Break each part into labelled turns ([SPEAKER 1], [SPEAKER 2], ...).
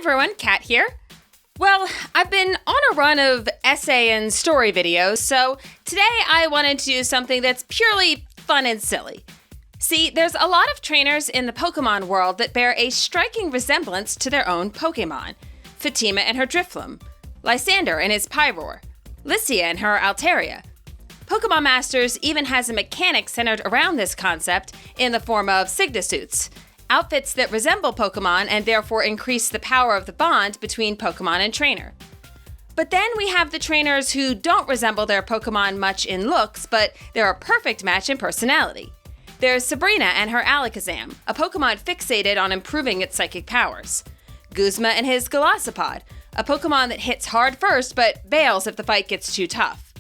[SPEAKER 1] everyone, Kat here. Well, I've been on a run of essay and story videos, so today I wanted to do something that's purely fun and silly. See, there's a lot of trainers in the Pokémon world that bear a striking resemblance to their own Pokémon. Fatima and her Drifloon, Lysander and his Pyroar, Lycia and her Altaria. Pokémon Masters even has a mechanic centered around this concept in the form of Signa suits, outfits that resemble Pokémon and therefore increase the power of the bond between Pokémon and trainer. But then we have the trainers who don't resemble their Pokémon much in looks, but they're a perfect match in personality. There's Sabrina and her Alakazam, a Pokémon fixated on improving its psychic powers. Guzma and his Golisopod, a Pokémon that hits hard first but bails if the fight gets too tough.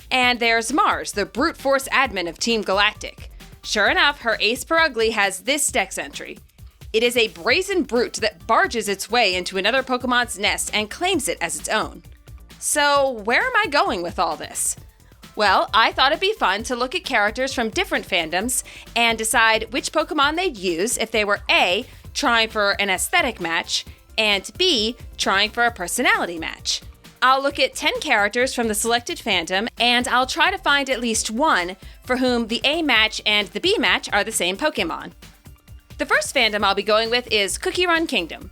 [SPEAKER 1] And there's Mars, the brute force admin of Team Galactic. Sure enough, her Ace Per Ugly has this dex entry. It is a brazen brute that barges its way into another Pokemon's nest and claims it as its own. So, where am I going with all this? Well, I thought it'd be fun to look at characters from different fandoms and decide which Pokemon they'd use if they were A, trying for an aesthetic match, and B, trying for a personality match. I'll look at 10 characters from the selected fandom, and I'll try to find at least one for whom the A match and the B match are the same Pokemon. The first fandom I'll be going with is Cookie Run Kingdom.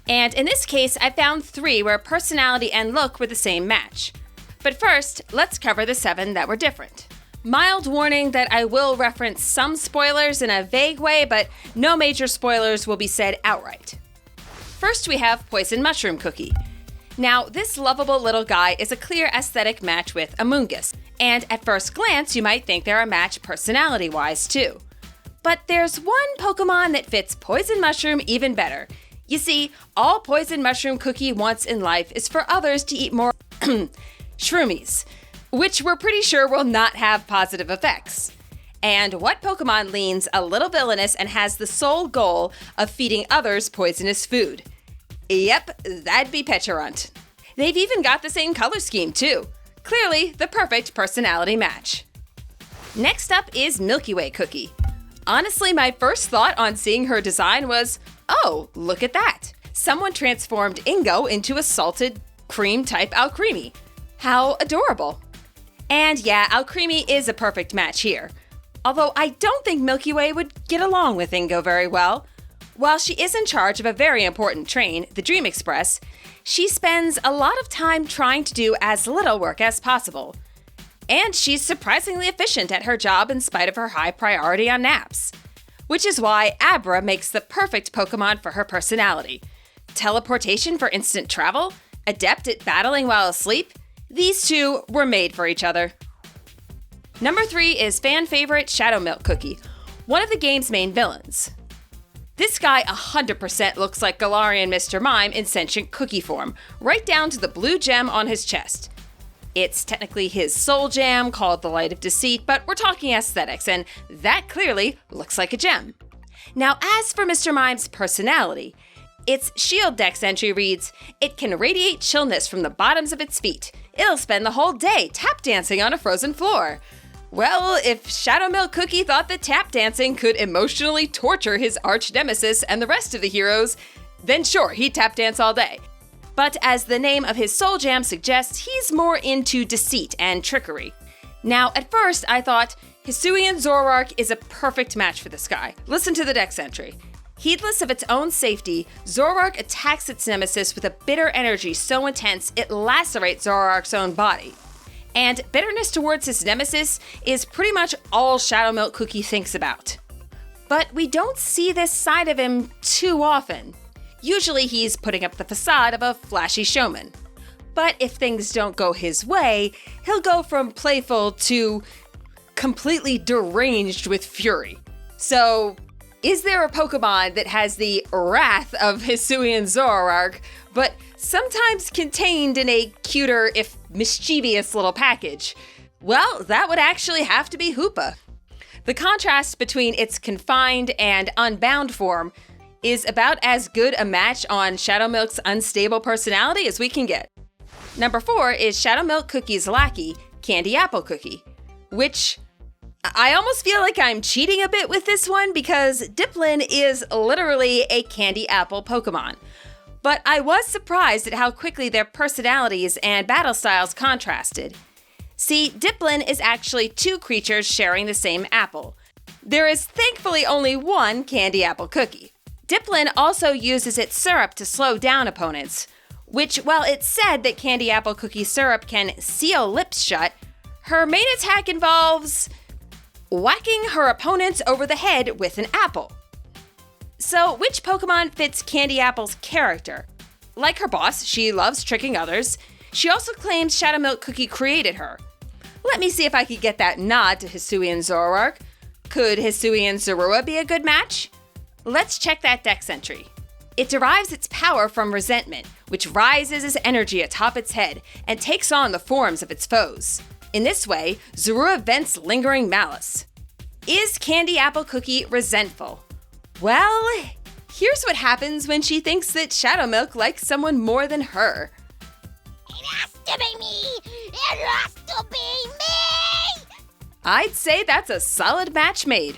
[SPEAKER 1] And in this case, I found 3 where personality and look were the same match. But first, let's cover the 7 that were different. Mild warning that I will reference some spoilers in a vague way, but no major spoilers will be said outright. First, we have Poison Mushroom Cookie. Now, this lovable little guy is a clear aesthetic match with Amoonguss, and at first glance, you might think they're a match personality-wise, too. But there's one Pokemon that fits Poison Mushroom even better. You see, all Poison Mushroom Cookie wants in life is for others to eat more shroomies, which we're pretty sure will not have positive effects. And what Pokemon leans a little villainous and has the sole goal of feeding others poisonous food? Yep, that'd be Pecharunt. They've even got the same color scheme, too. Clearly, the perfect personality match. Next up is Milky Way Cookie. Honestly, my first thought on seeing her design was, oh, look at that. Someone transformed Ingo into a salted cream-type Alcremie. How adorable. And yeah, Alcremie is a perfect match here. Although I don't think Milky Way would get along with Ingo very well. While she is in charge of a very important train, the Dream Express, she spends a lot of time trying to do as little work as possible. And she's surprisingly efficient at her job in spite of her high priority on naps. Which is why Abra makes the perfect Pokemon for her personality. Teleportation for instant travel, adept at battling while asleep, these two were made for each other. Number 3 is fan favorite Shadow Milk Cookie, one of the game's main villains. This guy 100% looks like Galarian Mr. Mime in sentient cookie form, right down to the blue gem on his chest. It's technically his soul gem called the Light of Deceit, but we're talking aesthetics, and that clearly looks like a gem. Now, as for Mr. Mime's personality, its shield dex entry reads, it can radiate chillness from the bottoms of its feet. It'll spend the whole day tap dancing on a frozen floor. Well, if Shadow Milk Cookie thought that tap dancing could emotionally torture his arch nemesis and the rest of the heroes, then sure, he'd tap dance all day. But as the name of his soul gem suggests, he's more into deceit and trickery. Now, at first, I thought, Hisuian Zoroark is a perfect match for this guy. Listen to the dex entry. Heedless of its own safety, Zoroark attacks its nemesis with a bitter energy so intense it lacerates Zoroark's own body. And bitterness towards his nemesis is pretty much all Shadow Milk Cookie thinks about. But we don't see this side of him too often. Usually he's putting up the facade of a flashy showman. But if things don't go his way, he'll go from playful to completely deranged with fury. So, is there a Pokemon that has the wrath of Hisuian Zoroark, but sometimes contained in a cuter, if mischievous little package? Well, that would actually have to be Hoopa. The contrast between its confined and unbound form is about as good a match on Shadow Milk's unstable personality as we can get. Number 4 is Shadow Milk Cookie's lackey, Candy Apple Cookie, which I almost feel like I'm cheating a bit with this one because Diplin is literally a candy apple Pokemon. but I was surprised at how quickly their personalities and battle styles contrasted. See, Diplin is actually two creatures sharing the same apple. There is thankfully only one candy apple cookie. Diplin also uses its syrup to slow down opponents, which, while it's said that candy apple cookie syrup can seal lips shut, her main attack involves whacking her opponents over the head with an apple. So, which Pokemon fits Candy Apple's character? Like her boss, she loves tricking others. She also claims Shadow Milk Cookie created her. Let me see if I could get that nod to Hisui and Zoroark. Could Hisui and Zorua be a good match? Let's check that dex entry. It derives its power from resentment, which rises as energy atop its head and takes on the forms of its foes. In this way, Zorua vents lingering malice. Is Candy Apple Cookie resentful? Well, here's what happens when she thinks that Shadow Milk likes someone more than her.
[SPEAKER 2] It has to be me! It has to be me!
[SPEAKER 1] I'd say that's a solid match made.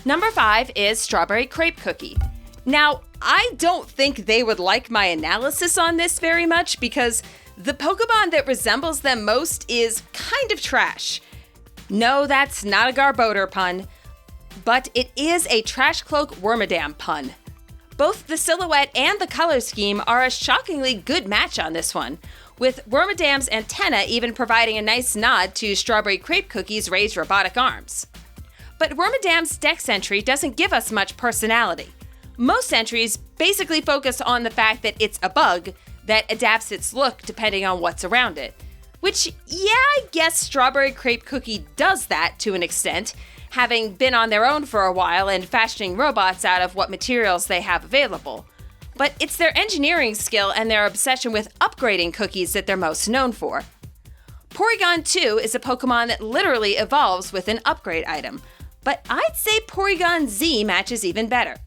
[SPEAKER 1] Number 5 is Strawberry Crepe Cookie. Now, I don't think they would like my analysis on this very much because the Pokemon that resembles them most is kind of trash. No, that's not a Garbodor pun, but it is a Trash Cloak Wormadam pun. Both the silhouette and the color scheme are a shockingly good match on this one, with Wormadam's antenna even providing a nice nod to Strawberry Crepe Cookie's raised robotic arms. But Wormadam's dex entry doesn't give us much personality. Most entries basically focus on the fact that it's a bug that adapts its look depending on what's around it. Which, yeah, I guess Strawberry Crepe Cookie does that to an extent, having been on their own for a while and fashioning robots out of what materials they have available. But it's their engineering skill and their obsession with upgrading cookies that they're most known for. Porygon 2 is a Pokemon that literally evolves with an upgrade item, but I'd say Porygon Z matches even better.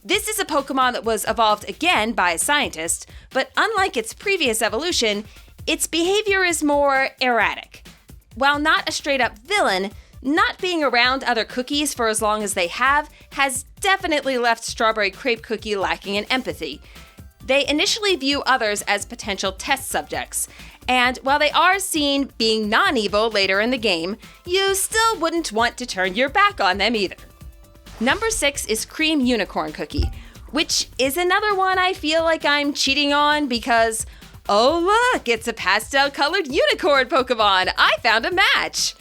[SPEAKER 1] This is a Pokemon that was evolved again by a scientist, but unlike its previous evolution, its behavior is more erratic. While not a straight-up villain, not being around other cookies for as long as they have has definitely left Strawberry Crepe Cookie lacking in empathy. They initially view others as potential test subjects, and while they are seen being non-evil later in the game, you still wouldn't want to turn your back on them either. Number 6 is Cream Unicorn Cookie, which is another one I feel like I'm cheating on because, oh look, it's a pastel-colored unicorn Pokemon! I found a match!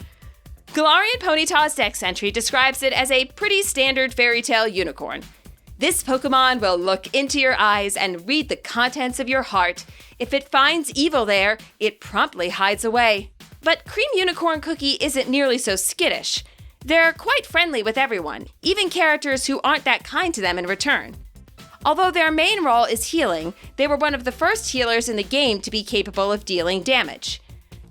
[SPEAKER 1] Galarian Ponyta's dex entry describes it as a pretty standard fairy tale unicorn. This Pokemon will look into your eyes and read the contents of your heart. If it finds evil there, it promptly hides away. But Cream Unicorn Cookie isn't nearly so skittish. They're quite friendly with everyone, even characters who aren't that kind to them in return. Although their main role is healing, they were one of the first healers in the game to be capable of dealing damage.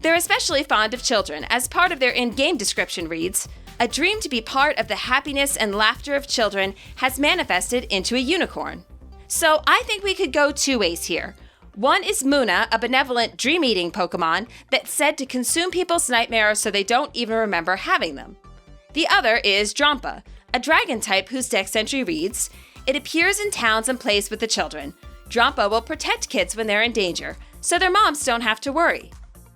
[SPEAKER 1] They're especially fond of children, as part of their in-game description reads, "A dream to be part of the happiness and laughter of children has manifested into a unicorn." So I think we could go two ways here. One is Muna, a benevolent dream-eating Pokemon that's said to consume people's nightmares so they don't even remember having them. The other is Drampa, a dragon type whose dex entry reads, "It appears in towns and plays with the children. Drampa will protect kids when they're in danger, so their moms don't have to worry."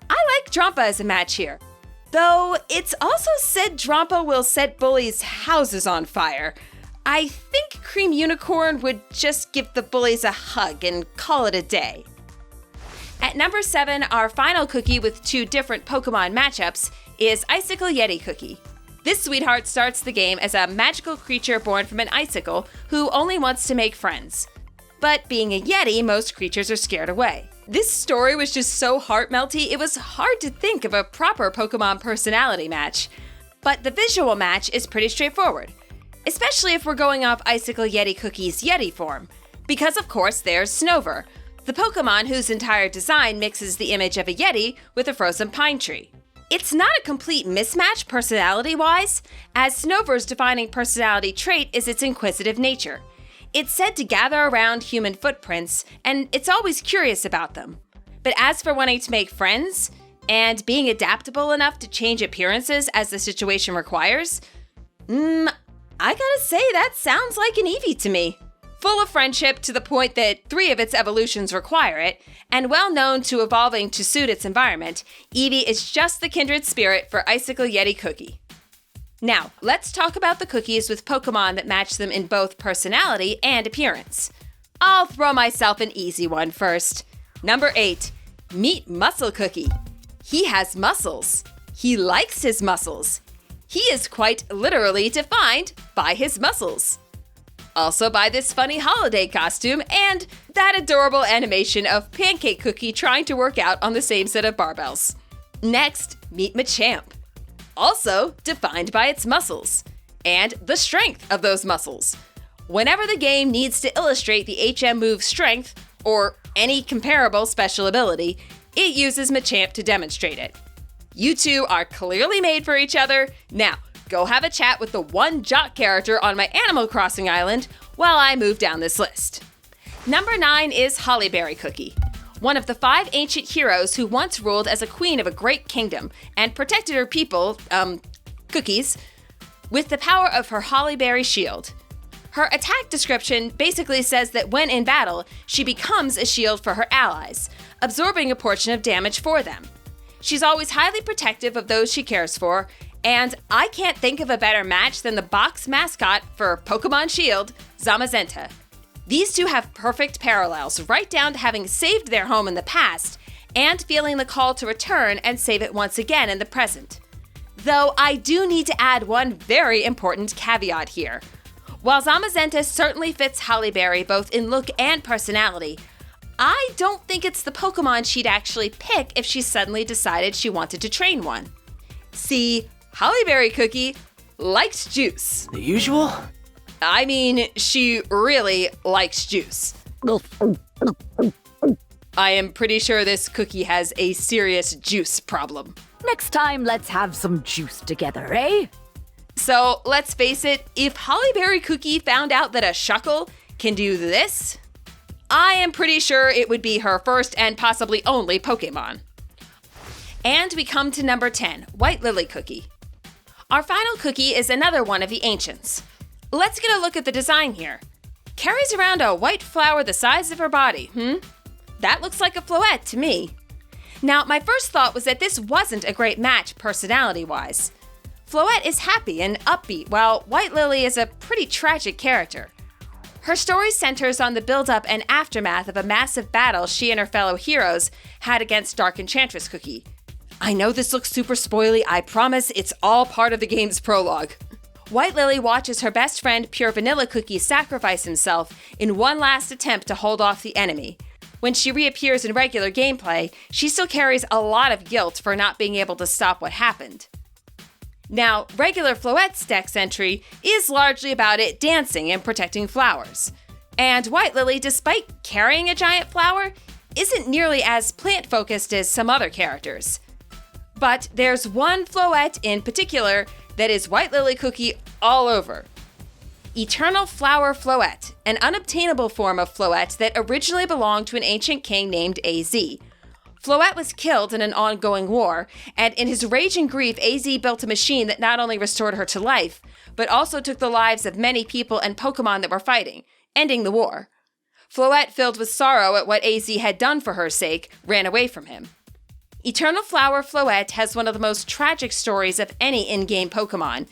[SPEAKER 1] I like Drampa as a match here. Though it's also said Drampa will set bullies' houses on fire. I think Cream Unicorn would just give the bullies a hug and call it a day. At number 7, our final cookie with two different Pokemon matchups is Icicle Yeti Cookie. This sweetheart starts the game as a magical creature born from an icicle who only wants to make friends. But being a Yeti, most creatures are scared away. This story was just so heart-melty, it was hard to think of a proper Pokemon personality match. But the visual match is pretty straightforward, especially if we're going off Icicle Yeti Cookie's Yeti form. Because of course there's Snover, the Pokemon whose entire design mixes the image of a Yeti with a frozen pine tree. It's not a complete mismatch personality-wise, as Snover's defining personality trait is its inquisitive nature. It's said to gather around human footprints, and it's always curious about them. But as for wanting to make friends, and being adaptable enough to change appearances as the situation requires, I gotta say that sounds like an Eevee to me. Full of friendship to the point that 3 of its evolutions require it, and well known to evolving to suit its environment, Eevee is just the kindred spirit for Icicle Yeti Cookie. Now, let's talk about the cookies with Pokémon that match them in both personality and appearance. I'll throw myself an easy one first. Number 8, Meet Muscle Cookie. He has muscles. He likes his muscles. He is quite literally defined by his muscles. Also by this funny holiday costume and that adorable animation of Pancake Cookie trying to work out on the same set of barbells. Next, meet Machamp. Also defined by its muscles and the strength of those muscles. Whenever the game needs to illustrate the HM move's strength or any comparable special ability, it uses Machamp to demonstrate it. You two are clearly made for each other. Now, go have a chat with the one jock character on my Animal Crossing island while I move down this list. Number 9 is Hollyberry Cookie, one of the 5 ancient heroes who once ruled as a queen of a great kingdom and protected her people, cookies, with the power of her Hollyberry shield. Her attack description basically says that when in battle, she becomes a shield for her allies, absorbing a portion of damage for them. She's always highly protective of those she cares for, and I can't think of a better match than the box mascot for Pokémon Shield, Zamazenta. These two have perfect parallels, right down to having saved their home in the past and feeling the call to return and save it once again in the present. Though I do need to add one very important caveat here. While Zamazenta certainly fits Hollyberry both in look and personality, I don't think it's the Pokémon she'd actually pick if she suddenly decided she wanted to train one. See, Hollyberry Cookie likes juice.
[SPEAKER 3] The usual?
[SPEAKER 1] I mean, she really likes juice. I am pretty sure this cookie has a serious juice problem.
[SPEAKER 4] Next time, let's have some juice together, eh?
[SPEAKER 1] So, let's face it, if Hollyberry Cookie found out that a Shuckle can do this, I am pretty sure it would be her first and possibly only Pokémon. And we come to number 10, White Lily Cookie. Our final cookie is another one of the ancients. Let's get a look at the design here. Carries around a white flower the size of her body, That looks like a Floette to me. Now, my first thought was that this wasn't a great match personality-wise. Floette is happy and upbeat, while White Lily is a pretty tragic character. Her story centers on the build-up and aftermath of a massive battle she and her fellow heroes had against Dark Enchantress Cookie. I know this looks super spoily, I promise it's all part of the game's prologue. White Lily watches her best friend Pure Vanilla Cookie sacrifice himself in one last attempt to hold off the enemy. When she reappears in regular gameplay, she still carries a lot of guilt for not being able to stop what happened. Now, regular Floette's dex entry is largely about it dancing and protecting flowers. And White Lily, despite carrying a giant flower, isn't nearly as plant-focused as some other characters. But there's one Floette in particular that is White Lily Cookie all over. Eternal Flower Floette, an unobtainable form of Floette that originally belonged to an ancient king named AZ. Floette was killed in an ongoing war, and in his rage and grief, AZ built a machine that not only restored her to life, but also took the lives of many people and Pokémon that were fighting, ending the war. Floette, filled with sorrow at what AZ had done for her sake, ran away from him. Eternal Flower Floette has one of the most tragic stories of any in-game Pokémon,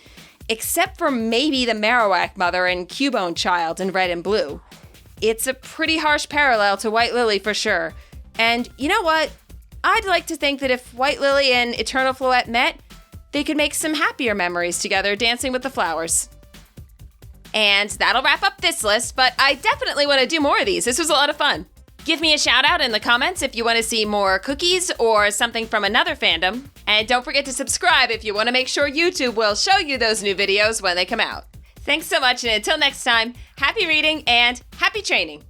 [SPEAKER 1] except for maybe the Marowak mother and Cubone child in Red and Blue. It's a pretty harsh parallel to White Lily for sure. And you know what? I'd like to think that if White Lily and Eternal Floette met, they could make some happier memories together dancing with the flowers. And that'll wrap up this list, but I definitely want to do more of these. This was a lot of fun. Give me a shout out in the comments if you want to see more cookies or something from another fandom. And don't forget to subscribe if you want to make sure YouTube will show you those new videos when they come out. Thanks so much, and until next time, happy reading and happy training!